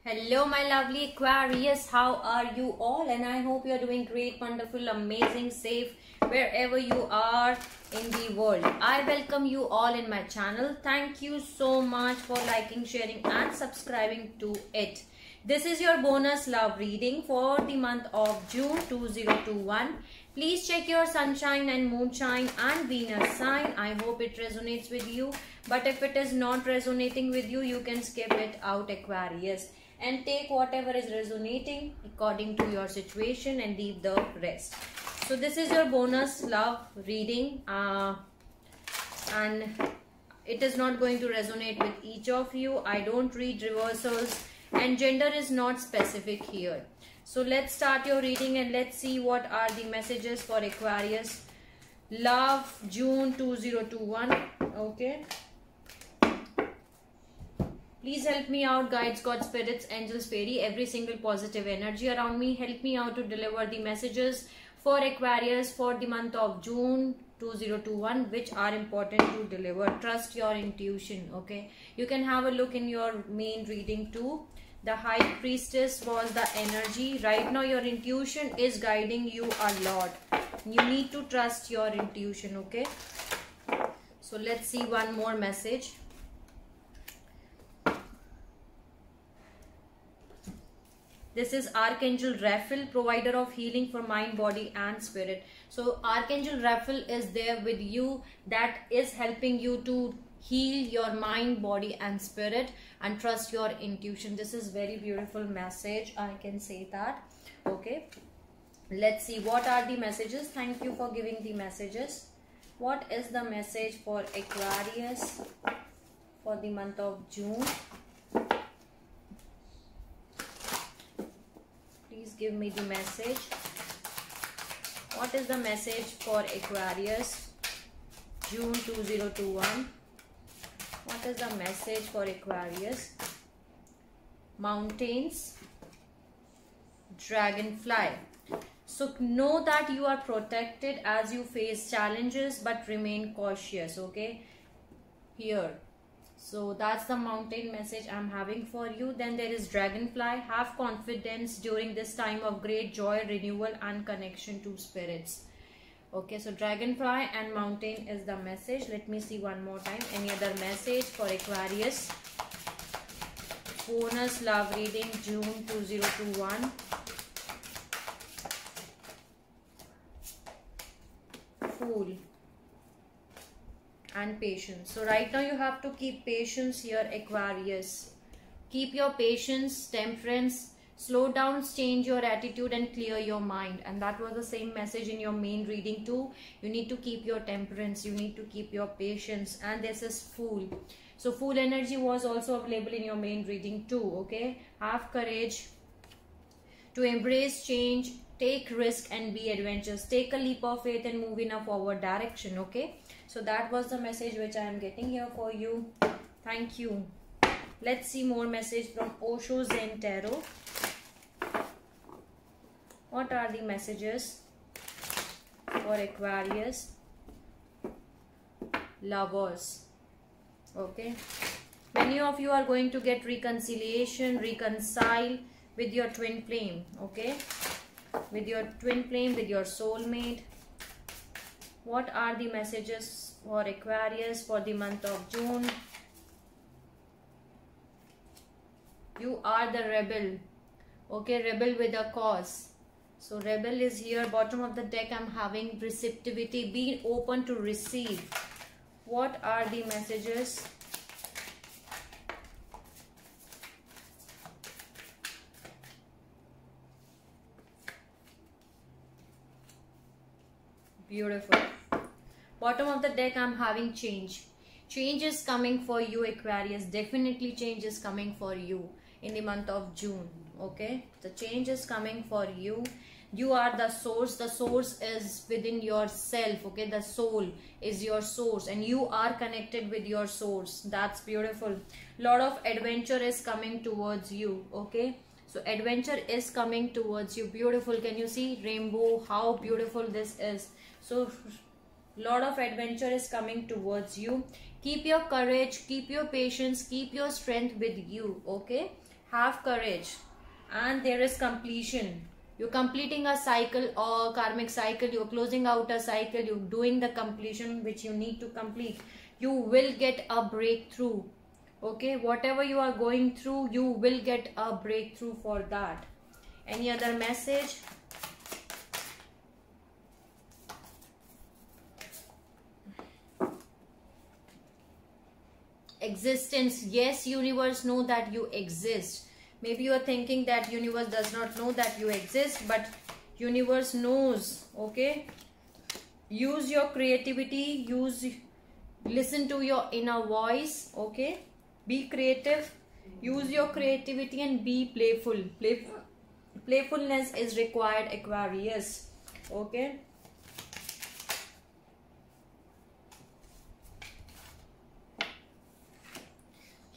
Hello my lovely Aquarius, how are you all? And I hope you are doing great, wonderful, amazing, safe wherever you are in the world. I welcome you all in my channel. Thank you so much for liking, sharing and subscribing to it. This is your bonus love reading for the month of June 2021. Please check your sunshine and moonshine and Venus sign. I hope it resonates with you. But if it is not resonating with you, you can skip it out, Aquarius, and take whatever is resonating according to your situation and leave the rest. So this is your bonus love reading and it is not going to resonate with each of you. I don't read reversals and gender is not specific here. So let's start your reading and let's see what are the messages for Aquarius love June 2021. Okay, please help me out, guides, God, spirits, angels, fairy, every single positive energy around me. Help me out to deliver the messages for Aquarius for the month of June 2021, which are important to deliver. Trust your intuition. Okay, you can have a look in your main reading too. The High Priestess was the energy. Right now your intuition is guiding you a lot. You need to trust your intuition. Okay, so let's see one more message. This is Archangel Raphael, provider of healing for mind, body and spirit. So Archangel Raphael is there with you, that is helping you to heal your mind, body and spirit, and trust your intuition. This is very beautiful message, I can say that. Okay, let's see what are the messages. Thank you for giving the messages. What is the message for Aquarius for the month of June? Please give me the message. What is the message for Aquarius June 2021? What is the message for Aquarius? Mountains, dragonfly. So know that you are protected as you face challenges, but remain cautious. Okay, here. So that's the mountain message I'm having for you. Then there is dragonfly. Have confidence during this time of great joy, renewal and connection to spirits. Okay, so dragonfly and mountain is the message. Let me see one more time. Any other message for Aquarius? Bonus love reading June 2021. Fool and patience. So right now you have to keep patience here, Aquarius. Keep your patience, temperance, slow down, change your attitude and clear your mind. And that was the same message in your main reading too. You need to keep your temperance, you need to keep your patience. And this is Fool. So Fool energy was also available in your main reading too. Okay, have courage to embrace change, take risk and be adventurous. Take a leap of faith and move in a forward direction. Okay, so that was the message which I am getting here for you. Thank you. Let's see more message from Osho Zen Tarot. What are the messages for Aquarius lovers? Okay, many of you are going to get reconciliation, reconcile with your twin flame. Okay, with your twin flame, with your soulmate. What are the messages for Aquarius for the month of June? You are the rebel. Okay, rebel with a cause. So rebel is here. Bottom of the deck I'm having receptivity, being open to receive. What are the messages? Beautiful. Bottom of the deck I'm having change. Change is coming for you, Aquarius. Definitely change is coming for you in the month of June. Okay, the change is coming for you. You are the source. The source is within yourself. Okay, the soul is your source and you are connected with your source. That's beautiful. Lot of adventure is coming towards you. Okay, so adventure is coming towards you. Beautiful. Can you see rainbow? How beautiful this is. So lot of adventure is coming towards you. Keep your courage, keep your patience, keep your strength with you. Okay, have courage, and there is completion. You're completing a cycle or karmic cycle, you're closing out a cycle, you're doing the completion which you need to complete. You will get a breakthrough. Okay, whatever you are going through, you will get a breakthrough for that. Any other message? Existence. Yes, universe know that you exist. Maybe you are thinking that universe does not know that you exist, but universe knows. Okay, use your creativity, listen to your inner voice. Okay, be creative, use your creativity and be playful. Playfulness is required, Aquarius. Okay,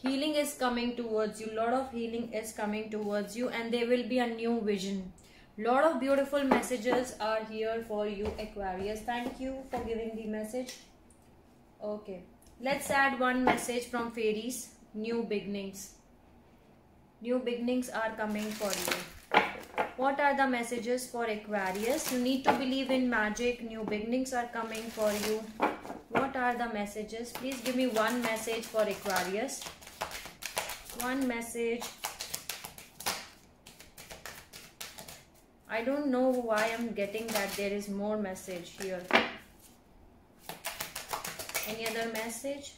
healing is coming towards you. Lot of healing is coming towards you, and there will be a new vision. Lot of beautiful messages are here for you, Aquarius. Thank you for giving the message. Okay, let's add one message from fairies. New beginnings. New beginnings are coming for you. What are the messages for Aquarius? You need to believe in magic. New beginnings are coming for you. What are the messages? Please give me one message for Aquarius. One message. I don't know why I'm getting that there is more message here. Any other message?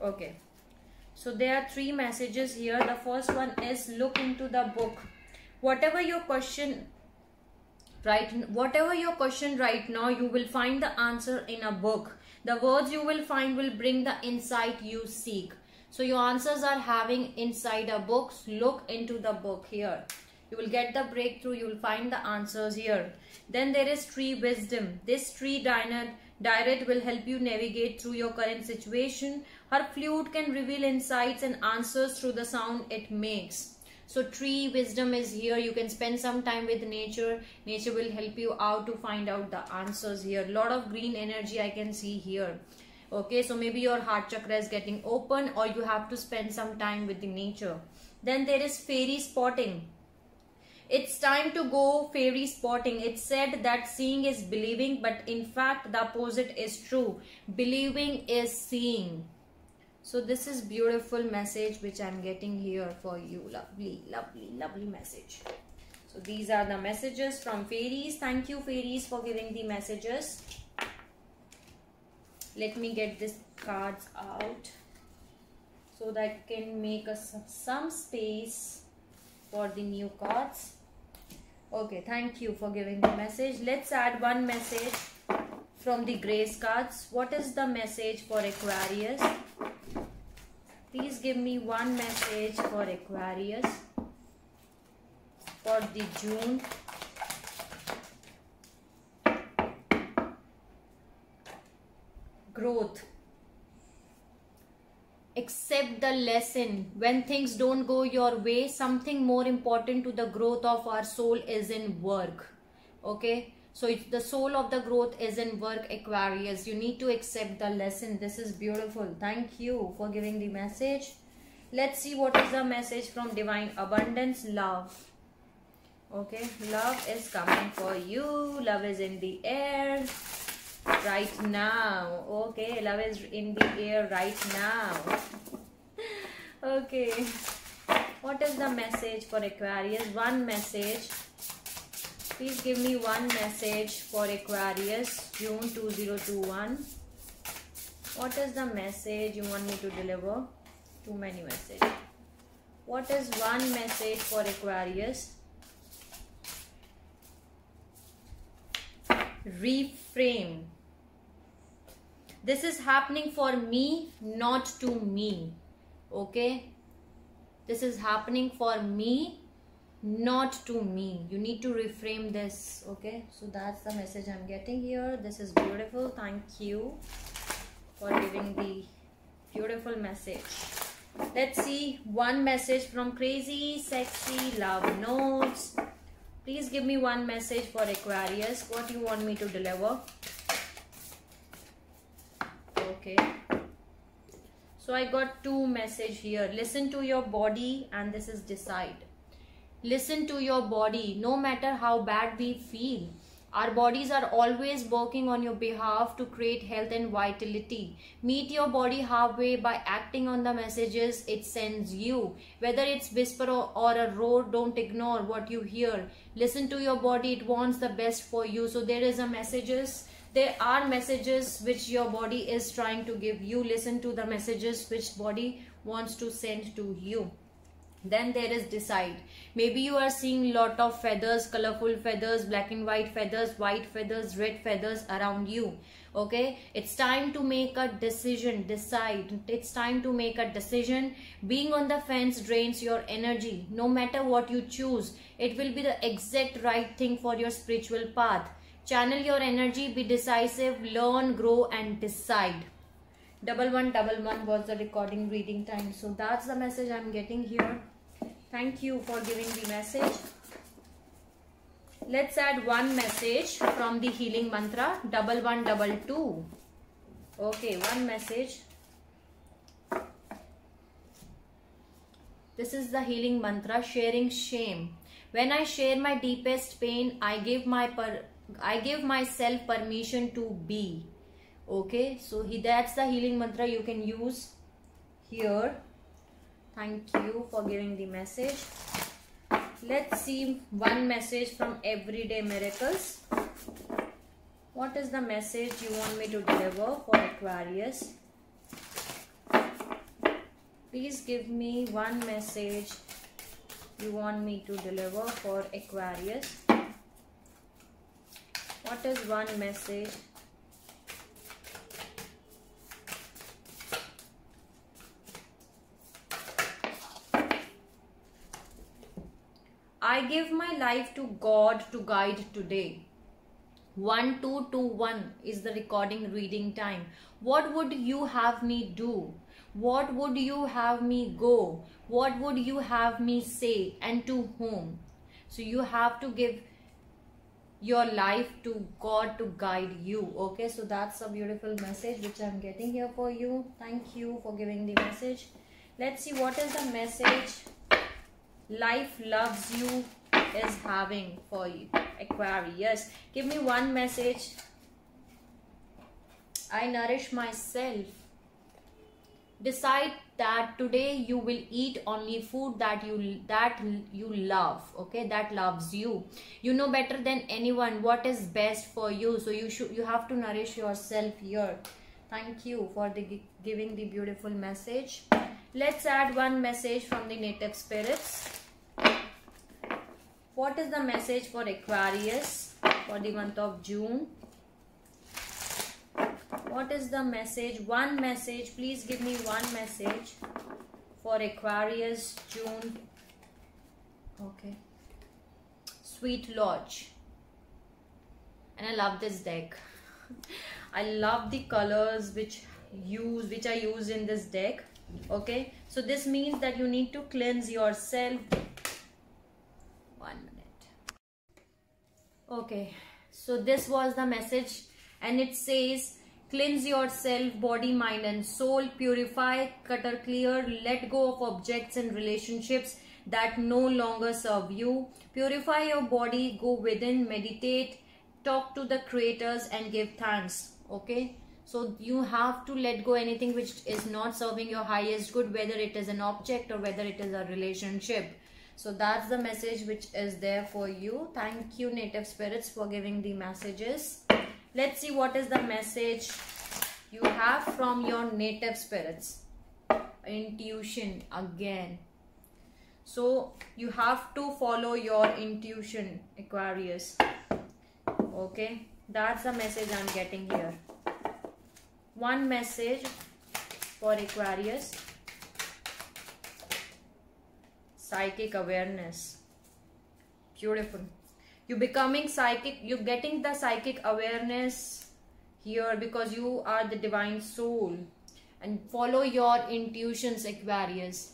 Okay, so there are three messages here. The first one is look into the book. Whatever your question right now, you will find the answer in a book. The words you will find will bring the insight you seek. So your answers are having inside a book. Look into the book here. You will get the breakthrough. You will find the answers here. Then there is tree wisdom. This tree direct will help you navigate through your current situation. Her flute can reveal insights and answers through the sound it makes. So tree wisdom is here. You can spend some time with nature. Nature will help you out to find out the answers here. Lot of green energy I can see here. Okay, so maybe your heart chakra is getting open, or you have to spend some time with the nature. Then there is fairy spotting. It's time to go fairy spotting. It's said that seeing is believing, but in fact the opposite is true. Believing is seeing. So this is beautiful message which I'm getting here for you. Lovely, lovely, lovely message. So these are the messages from fairies. Thank you, fairies, for giving the messages. Let me get these cards out so that I can make some space for the new cards. Okay, thank you for giving the message. Let's add one message from the grace cards. What is the message for Aquarius? Please give me one message for Aquarius for the June. Growth. Accept the lesson. When things don't go your way, something more important to the growth of our soul is in work. Okay, so it's the soul of the growth is in work, Aquarius. You need to accept the lesson. This is beautiful. Thank you for giving the message. Let's see what is the message from Divine Abundance. Love. Okay, love is coming for you. Love is in the air right now. Okay, love is in the air right now. Okay, what is the message for Aquarius? One message. Please give me one message for Aquarius, June 2021. What is the message you want me to deliver? Too many messages. What is one message for Aquarius? Reframe. This is happening for me, not to me. Okay, this is happening for me, not to me. You need to reframe this. Okay, so that's the message I'm getting here. This is beautiful. Thank you for giving the beautiful message. Let's see one message from Crazy Sexy Love Notes. Please give me one message for Aquarius. What you want me to deliver? Okay. So I got two messages here. Listen to your body, and this is decide. Listen to your body. No matter how bad we feel, our bodies are always working on your behalf to create health and vitality. Meet your body halfway by acting on the messages it sends you. Whether it's whisper or a roar, don't ignore what you hear. Listen to your body. It wants the best for you. So there are messages which your body is trying to give you. Listen to the messages which body wants to send to you. Then there is decide. Maybe you are seeing lot of feathers, colorful feathers, black and white feathers, red feathers around you. Okay, it's time to make a decision. Decide. It's time to make a decision. Being on the fence drains your energy. No matter what you choose, it will be the exact right thing for your spiritual path. Channel your energy, be decisive, learn, grow and decide. 1111 was the recording reading time. So that's the message I'm getting here. Thank you for giving the message. Let's add one message from the healing mantra 1122. Okay, one message. This is the healing mantra, sharing shame. When I share my deepest pain, I give myself permission to be. Okay, so that's the healing mantra you can use here. Thank you for giving the message. Let's see one message from Everyday Miracles. What is the message you want me to deliver for Aquarius? Please give me one message you want me to deliver for Aquarius. What is one message? I give my life to God to guide today. 1221 is the recording reading time. What would you have me do? What would you have me go? What would you have me say, and to whom? So you have to give your life to God to guide you. Okay, so that's a beautiful message which I'm getting here for you. Thank you for giving the message. Let's see what is the message life loves you is having for you, Aquarius. Give me one message. I nourish myself. Decide that today you will eat only food that you love. Okay, that loves you. You know better than anyone what is best for you, so you have to nourish yourself here. Thank you for giving the beautiful message. Let's add one message from the native spirits. What is the message for Aquarius for the month of June? What is the message? One message. Please give me one message for Aquarius, June. Okay. Sweet Lodge. And I love this deck. I love the colors which are used in this deck. Okay. So this means that you need to cleanse yourself. 1 minute. Okay. So this was the message, and it says, cleanse yourself, body, mind and soul. Purify, clutter clear, let go of objects and relationships that no longer serve you. Purify your body, go within, meditate, talk to the creators and give thanks. Okay, so you have to let go anything which is not serving your highest good, whether it is an object or whether it is a relationship. So that's the message which is there for you. Thank you, native spirits, for giving the messages. Let's see what is the message you have from your native spirits. Intuition again. So you have to follow your intuition, Aquarius. Okay, that's the message I'm getting here. One message for Aquarius. Psychic awareness. Beautiful. You're becoming psychic. You're getting the psychic awareness here because you are the divine soul. and follow your intuitions, Aquarius.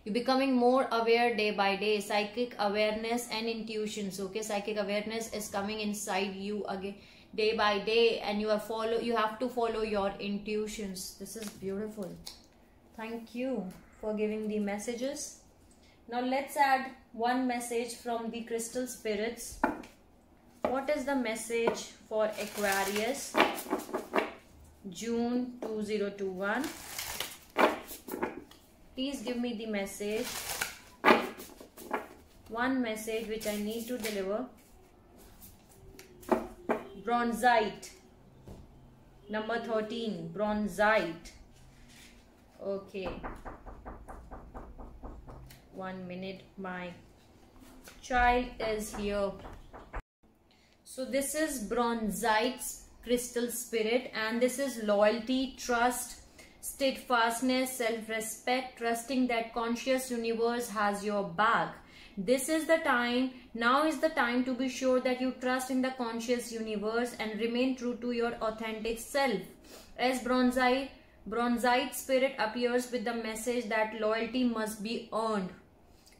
You're becoming more aware day by day. Psychic awareness and intuitions. Okay, psychic awareness is coming inside you again day by day, and you have to follow your intuitions. This is beautiful. Thank you for giving the messages. Now let's add one message from the crystal spirits. What is the message for Aquarius, June 2021? Please give me the message. One message which I need to deliver. Bronzite. Number 13. Bronzite. Okay. 1 minute. My child is here. So this is Bronzite's crystal spirit, and this is loyalty, trust, steadfastness, self-respect, trusting that conscious universe has your back. This is the time, now is the time to be sure that you trust in the conscious universe and remain true to your authentic self. As Bronzite spirit appears with the message that loyalty must be earned.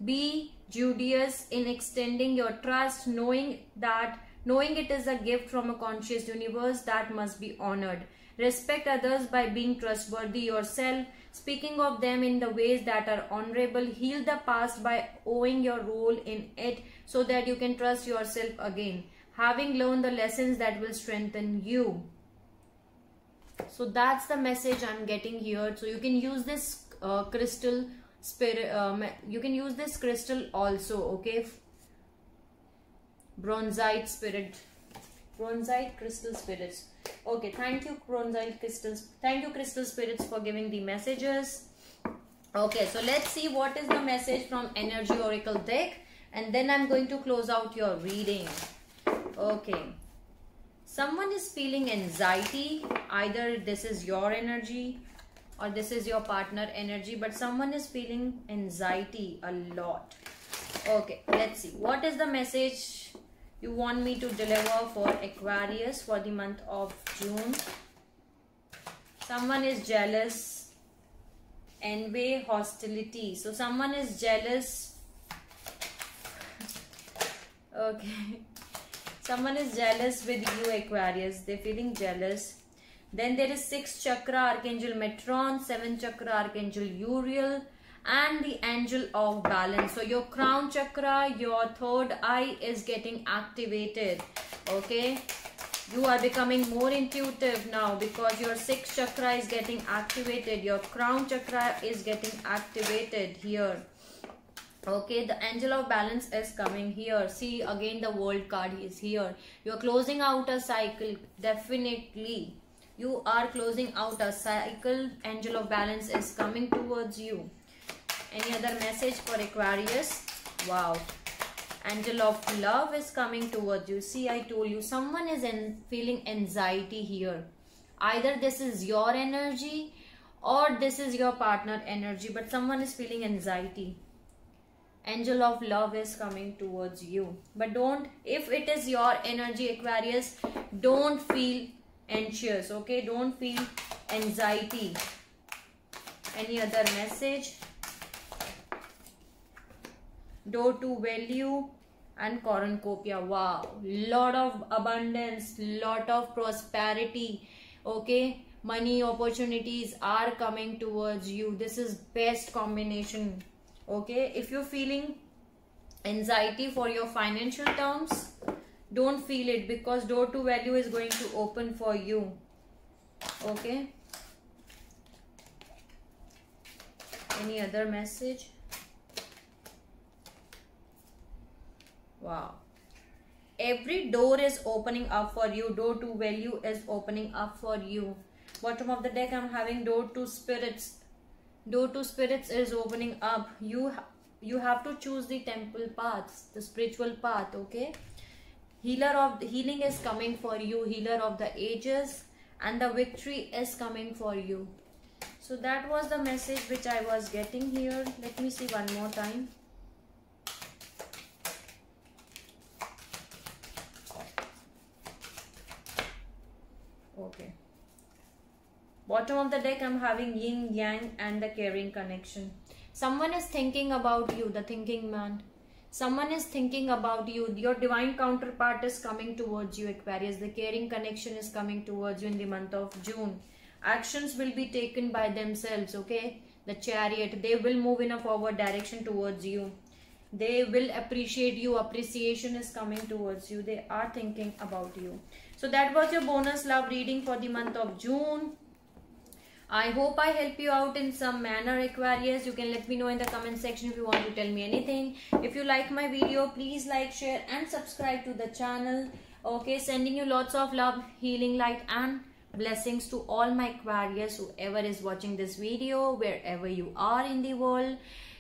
Be judicious in extending your trust, knowing it is a gift from a conscious universe that must be honored. Respect others by being trustworthy yourself, speaking of them in the ways that are honorable. Heal the past by owning your role in it so that you can trust yourself again, having learned the lessons that will strengthen you. So that's the message I'm getting here. So you can use this crystal spirit, you can use this crystal also, okay? Bronzite spirit, Bronzite crystal spirits. Okay, thank you Bronzite crystals, thank you crystal spirits for giving the messages. Okay, so let's see what is the message from Energy Oracle deck, and then I'm going to close out your reading. Okay, someone is feeling anxiety. Either this is your energy or this is your partner energy, but someone is feeling anxiety a lot. Okay, let's see what is the message you want me to deliver for Aquarius for the month of June. Someone is jealous, envy, hostility. So someone is jealous. Okay, someone is jealous with you, Aquarius. They're feeling jealous. Then there is 6th chakra Archangel Metron, 7th chakra Archangel Uriel, and the Angel of Balance. So your crown chakra, your third eye is getting activated. Okay, you are becoming more intuitive now because your 6th chakra is getting activated. Your crown chakra is getting activated here. Okay, the Angel of Balance is coming here. See, again the World card is here. You are closing out a cycle. Definitely you are closing out a cycle. Angel of Balance is coming towards you. Any other message for Aquarius? Wow, Angel of Love is coming towards you. See, I told you someone is feeling anxiety here. Either this is your energy or this is your partner energy, but someone is feeling anxiety. Angel of Love is coming towards you, but don't, if it is your energy, Aquarius, don't feel anxious. Okay, don't feel anxiety. Any other message? Door to Value and Cornucopia. Wow, lot of abundance, lot of prosperity. Okay, money opportunities are coming towards you. This is best combination. Okay, if you're feeling anxiety for your financial terms, don't feel it, because Door to Value is going to open for you. Okay, any other message? Wow, every door is opening up for you. Door to Value is opening up for you. Bottom of the deck I'm having Door to Spirits. Door to Spirits is opening up. You have to choose the temple paths, the spiritual path. Okay, healing is coming for you. Healer of the ages, and the victory is coming for you. So that was the message which I was getting here. Let me see one more time. Okay, Bottom of the deck, I'm having yin yang and the caring connection. Someone is thinking about you, the thinking man. Someone is thinking about you. Your divine counterpart is coming towards you, Aquarius. The caring connection is coming towards you in the month of June. Actions will be taken by themselves, okay? The Chariot, they will move in a forward direction towards you. They will appreciate you. Appreciation is coming towards you. They are thinking about you. So that was your bonus love reading for the month of June. I hope I help you out in some manner, Aquarius. You can let me know in the comment section if you want to tell me anything. If you like my video, please like, share and subscribe to the channel. Okay, sending you lots of love, healing, light and blessings to all my Aquarius, whoever is watching this video, wherever you are in the world.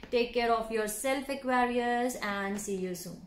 Take care of yourself, Aquarius, and see you soon.